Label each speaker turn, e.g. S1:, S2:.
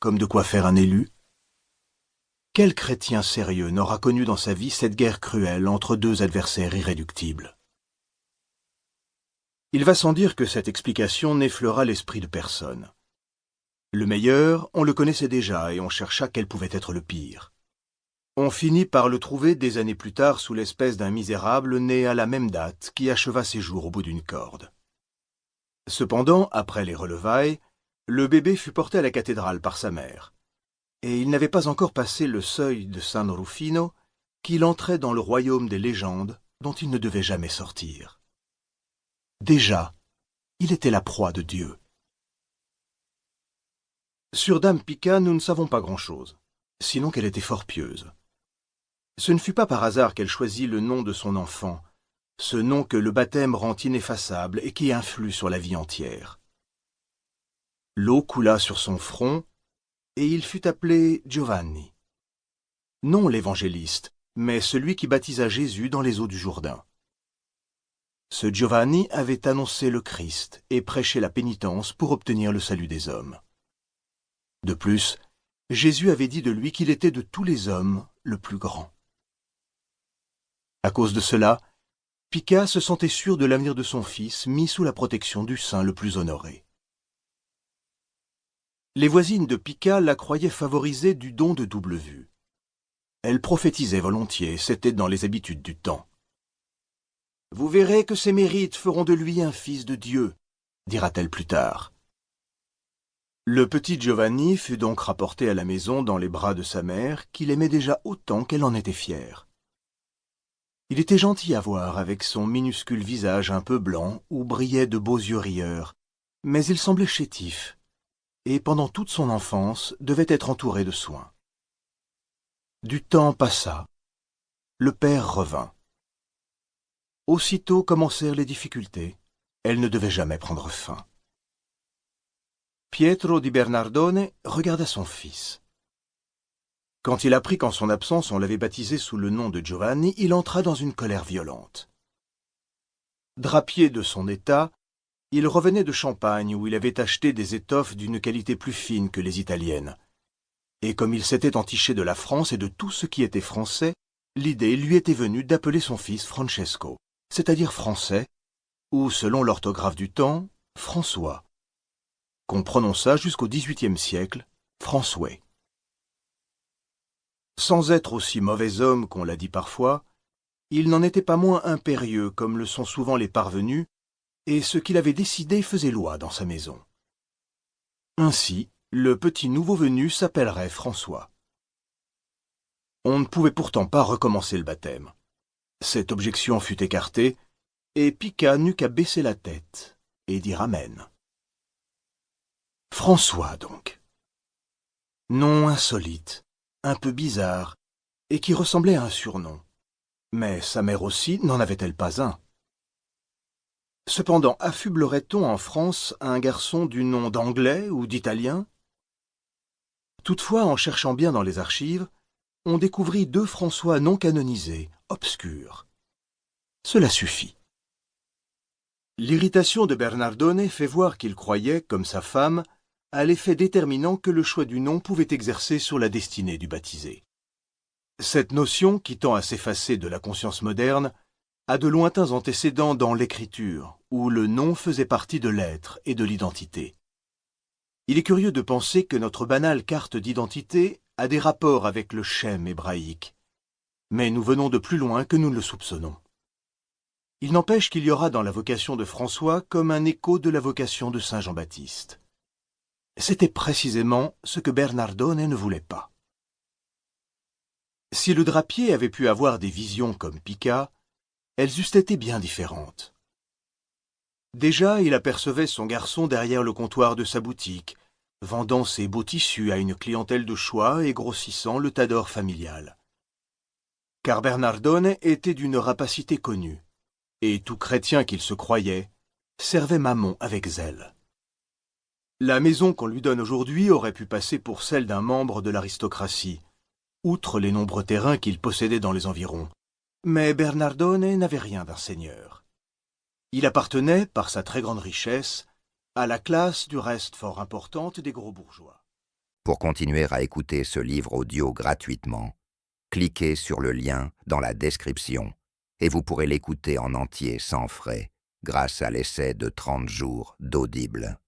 S1: comme de quoi faire un élu? Quel chrétien sérieux n'aura connu dans sa vie cette guerre cruelle entre deux adversaires irréductibles? Il va sans dire que cette explication n'effleura l'esprit de personne. Le meilleur, on le connaissait déjà et on chercha quel pouvait être le pire. On finit par le trouver des années plus tard sous l'espèce d'un misérable né à la même date qui acheva ses jours au bout d'une corde. Cependant, après les relevailles, le bébé fut porté à la cathédrale par sa mère, et il n'avait pas encore passé le seuil de San Rufino qu'il entrait dans le royaume des légendes dont il ne devait jamais sortir. Déjà, il était la proie de Dieu. Sur Dame Pica, nous ne savons pas grand-chose, sinon qu'elle était fort pieuse. Ce ne fut pas par hasard qu'elle choisit le nom de son enfant, ce nom que le baptême rend ineffaçable et qui influe sur la vie entière. L'eau coula sur son front, et il fut appelé Giovanni. Non l'évangéliste, mais celui qui baptisa Jésus dans les eaux du Jourdain. Ce Giovanni avait annoncé le Christ et prêché la pénitence pour obtenir le salut des hommes. De plus, Jésus avait dit de lui qu'il était de tous les hommes le plus grand. À cause de cela, Pica se sentait sûr de l'avenir de son fils mis sous la protection du saint le plus honoré. Les voisines de Pica la croyaient favorisée du don de double vue. Elle prophétisait volontiers, c'était dans les habitudes du temps. « Vous verrez que ses mérites feront de lui un fils de Dieu », dira-t-elle plus tard. Le petit Giovanni fut donc rapporté à la maison dans les bras de sa mère, qu'il aimait déjà autant qu'elle en était fière. Il était gentil à voir avec son minuscule visage un peu blanc où brillaient de beaux yeux rieurs, mais il semblait chétif, et pendant toute son enfance devait être entouré de soins. Du temps passa, le père revint. Aussitôt commencèrent les difficultés, elles ne devaient jamais prendre fin. Pietro di Bernardone regarda son fils. Quand il apprit qu'en son absence on l'avait baptisé sous le nom de Giovanni, il entra dans une colère violente. Drapier de son état, il revenait de Champagne où il avait acheté des étoffes d'une qualité plus fine que les italiennes. Et comme il s'était entiché de la France et de tout ce qui était français, l'idée lui était venue d'appeler son fils Francesco, c'est-à-dire français, ou selon l'orthographe du temps, François, qu'on prononça jusqu'au XVIIIe siècle, François. Sans être aussi mauvais homme qu'on l'a dit parfois, il n'en était pas moins impérieux comme le sont souvent les parvenus, et ce qu'il avait décidé faisait loi dans sa maison. Ainsi, le petit nouveau venu s'appellerait François. On ne pouvait pourtant pas recommencer le baptême. Cette objection fut écartée, et Pica n'eut qu'à baisser la tête et dire amen. François, donc. Nom insolite, un peu bizarre, et qui ressemblait à un surnom. Mais sa mère aussi n'en avait-elle pas un? Cependant, affublerait-on en France un garçon du nom d'anglais ou d'italien? Toutefois, en cherchant bien dans les archives, on découvrit 2 François non canonisés, obscurs. Cela suffit. L'irritation de Bernardone fait voir qu'il croyait, comme sa femme, à l'effet déterminant que le choix du nom pouvait exercer sur la destinée du baptisé. Cette notion, qui tend à s'effacer de la conscience moderne, a de lointains antécédents dans l'écriture, où le nom faisait partie de l'être et de l'identité. Il est curieux de penser que notre banale carte d'identité a des rapports avec le shem hébraïque, mais nous venons de plus loin que nous ne le soupçonnons. Il n'empêche qu'il y aura dans la vocation de François comme un écho de la vocation de Saint Jean-Baptiste. C'était précisément ce que Bernardone ne voulait pas. Si le drapier avait pu avoir des visions comme Pica, elles eussent été bien différentes. Déjà, il apercevait son garçon derrière le comptoir de sa boutique, vendant ses beaux tissus à une clientèle de choix et grossissant le tas d'or familial. Car Bernardone était d'une rapacité connue, et tout chrétien qu'il se croyait servait Mammon avec zèle. La maison qu'on lui donne aujourd'hui aurait pu passer pour celle d'un membre de l'aristocratie, outre les nombreux terrains qu'il possédait dans les environs. Mais Bernardone n'avait rien d'un seigneur. Il appartenait, par sa très grande richesse, à la classe du reste fort importante des gros bourgeois.
S2: Pour continuer à écouter ce livre audio gratuitement, cliquez sur le lien dans la description et vous pourrez l'écouter en entier sans frais grâce à l'essai de 30 jours d'Audible.